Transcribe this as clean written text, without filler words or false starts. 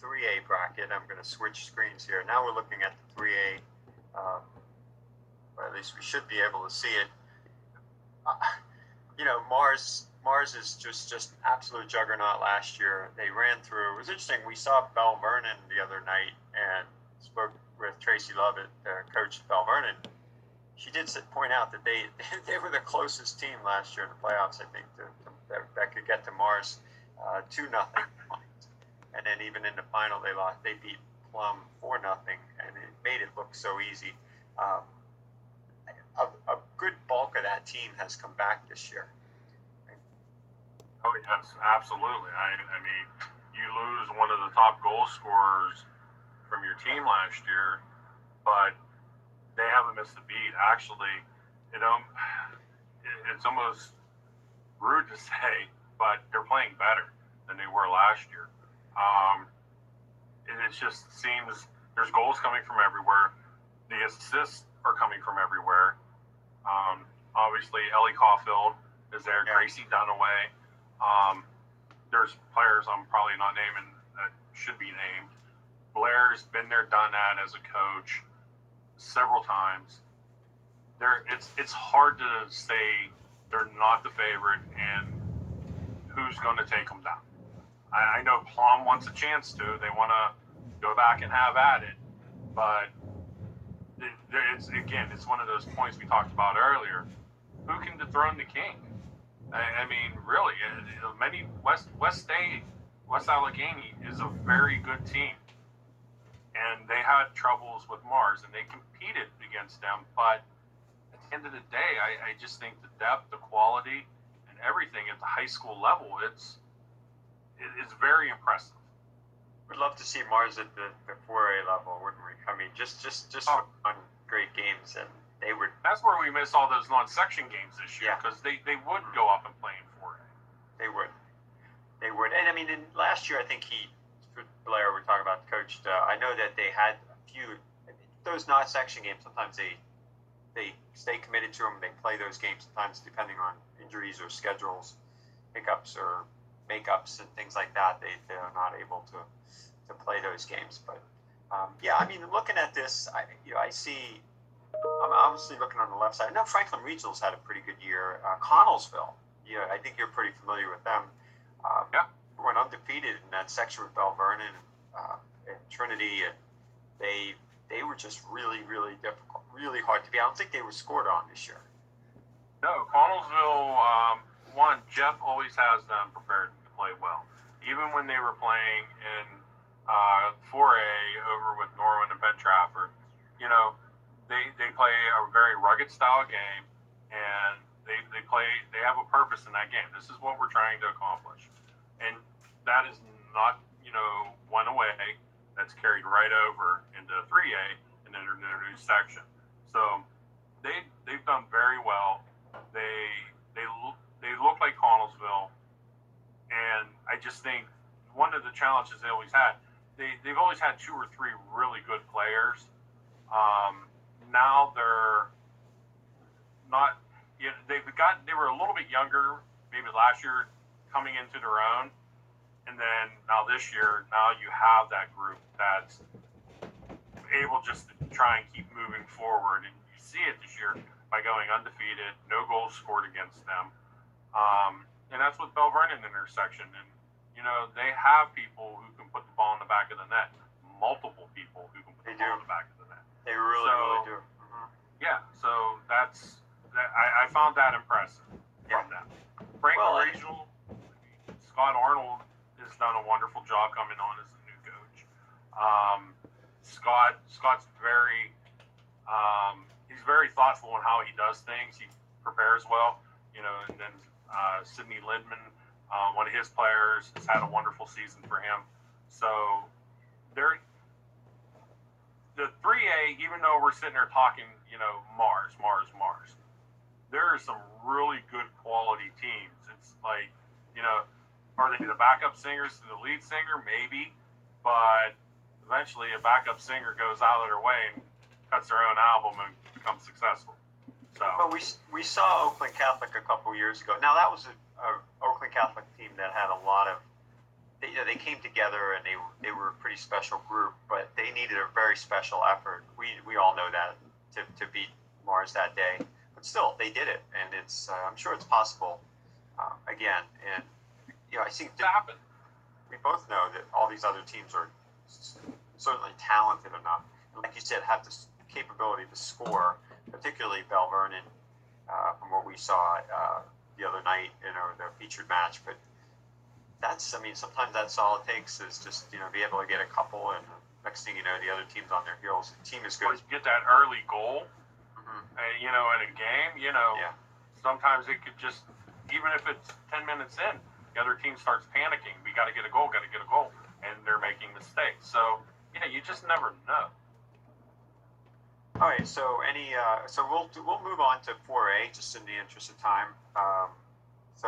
3A bracket. I'm going to switch screens here. Now we're looking at the 3A, or at least we should be able to see it. Mars is just absolute juggernaut last year. They ran through. It was interesting. We saw Bell Vernon the other night and spoke with Tracy Lovett, coach at Bell Vernon. She did point out that they were the closest team last year in the playoffs, I think, that could get to Mars 2-0. And then even in the final, they beat Plum 4-0, and it made it look so easy. A good bulk of that team has come back this year. Oh, yes, absolutely. I mean, you lose one of the top goal scorers from your team last year, but they haven't missed a beat. Actually, it's almost rude to say, but they're playing better than they were last year. It just seems there's goals coming from everywhere. The assists are coming from everywhere. Obviously, Ellie Caulfield is there. Yeah. Gracie Dunaway. There's players I'm probably not naming that should be named. Blair's been there, done that as a coach several times. It's hard to say they're not the favorite and who's going to take them down. I know Plum wants a chance to. They want to go back and have at it, but it's one of those points we talked about earlier. Who can dethrone the king? I mean, really, West Allegheny is a very good team, and they had troubles with Mars, and they competed against them. But at the end of the day, I just think the depth, the quality, and everything at the high school level, it's very impressive. We'd love to see Mars at the 4A level, wouldn't we? I mean, just on great games, and they would. That's where we miss all those non-section games this year, because they would go up and play in 4A. They would, and I mean, last year I think Blair, we're talking about, coached. I know that they had a few those non-section games. Sometimes they stay committed to them. They play those games sometimes depending on injuries or schedules, pickups or makeups and things like that. They're not able to play those games. But I mean, looking at this, I see. I'm obviously looking on the left side. I know Franklin Regional's had a pretty good year. Connellsville, I think you're pretty familiar with them. Went undefeated in that section with Bell Vernon and Trinity, and they were just really, really difficult, really hard to beat. I don't think they were scored on this year. No, Connellsville, Jeff always has them prepared to play well. Even when they were playing in 4A over with Norwin and Ben Trafford, they play a very rugged style game, and they have a purpose in that game. This is what we're trying to accomplish. And that is not, one away. That's carried right over into 3A and then into their new section. So they've done very well. They look like Connellsville, and I just think one of the challenges they always had, they've always had 2 or 3 really good players. Now they're not. They were a little bit younger, maybe last year, coming into their own, and then now this year, you have that group that's able just to try and keep moving forward, and you see it this year by going undefeated, no goals scored against them, and that's with Bell Vernon intersection, and they have people who can put the ball in the back of the net, multiple people who can put the ball in the back of the net. They really do. Mm-hmm. Yeah, so I found that impressive from them. Franklin Regional, Scott Arnold has done a wonderful job coming on as the new coach. Scott's very he's very thoughtful in how he does things. He prepares well, and then Sidney Lindman, one of his players, has had a wonderful season for him. So the 3A, even though we're sitting there talking, Mars, there are some really good quality teams. It's like, are they the backup singers to the lead singer? Maybe, but eventually a backup singer goes out of their way and cuts their own album and becomes successful. So, but we saw Oakland Catholic a couple years ago. Now that was a Oakland Catholic team that had a lot of they came together and they were a pretty special group, but they needed a very special effort. We all know that to beat Mars that day, but still they did it, and it's I'm sure it's possible again. And I think It's happened. we both know that all these other teams are certainly talented enough, and like you said, have the capability to score, particularly Bell Vernon, from what we saw the other night, the featured match. But sometimes that's all it takes is just be able to get a couple, and next thing you know, the other team's on their heels. The team is good. Get that early goal, Mm-hmm. in a game, Yeah. sometimes it could just, even if it's 10 minutes in, the other team starts panicking. We got to get a goal, and they're making mistakes. So, you just never know. All right. So we'll move on to 4A just in the interest of time.